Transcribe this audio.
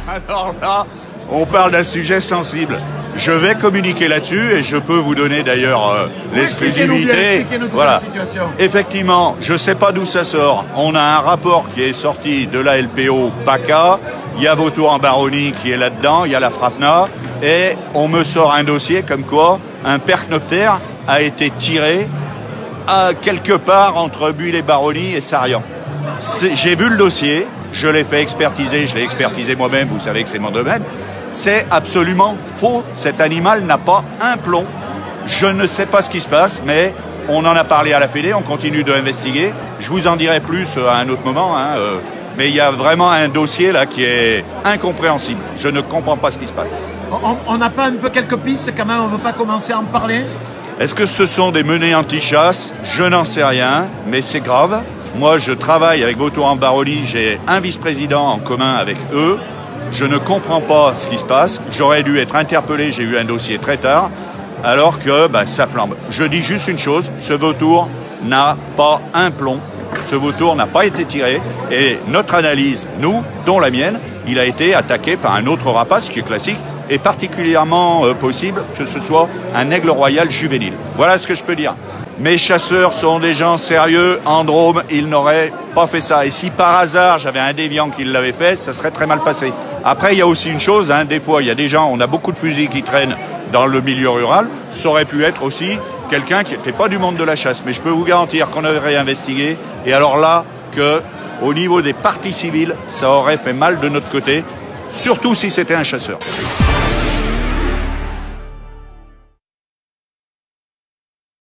Alors là, on parle d'un sujet sensible. Je vais communiquer là-dessus et je peux vous donner d'ailleurs l'exclusivité. Voilà. Effectivement, je ne sais pas d'où ça sort. On a un rapport qui est sorti de la LPO PACA. Il y a Vautour-en-Baronnie qui est là-dedans. Il y a la FRAPNA. Et on me sort un dossier comme quoi un percnoptère a été tiré à quelque part entre Buis-les-Baronnies et Sarian. J'ai vu le dossier. Je l'ai fait expertiser. Je l'ai expertisé moi-même. Vous savez que c'est mon domaine. C'est absolument faux. Cet animal n'a pas un plomb. Je ne sais pas ce qui se passe, mais on en a parlé à la Fédé, on continue d'investiguer. Je vous en dirai plus à un autre moment, mais il y a vraiment un dossier là qui est incompréhensible. Je ne comprends pas ce qui se passe. On n'a pas un peu quelques pistes quand même, on ne veut pas commencer à en parler? Est-ce que ce sont des menées anti-chasse? Je n'en sais rien, mais c'est grave. Moi, je travaille avec Vautour-en-Baronnie, j'ai un vice-président en commun avec eux. Je ne comprends pas ce qui se passe. J'aurais dû être interpellé, j'ai eu un dossier très tard, alors que ça flambe. Je dis juste une chose, ce vautour n'a pas un plomb. Ce vautour n'a pas été tiré. Et notre analyse, nous, dont la mienne, il a été attaqué par un autre rapace, qui est classique, et particulièrement possible que ce soit un aigle royal juvénile. Voilà ce que je peux dire. Mes chasseurs sont des gens sérieux. En Drôme, ils n'auraient pas fait ça. Et si par hasard, j'avais un déviant qui l'avait fait, ça serait très mal passé. Après, il y a aussi une chose, des fois, il y a des gens, on a beaucoup de fusils qui traînent dans le milieu rural. Ça aurait pu être aussi quelqu'un qui n'était pas du monde de la chasse. Mais je peux vous garantir qu'on aurait investigué. Et alors là, au niveau des parties civiles, ça aurait fait mal de notre côté, surtout si c'était un chasseur.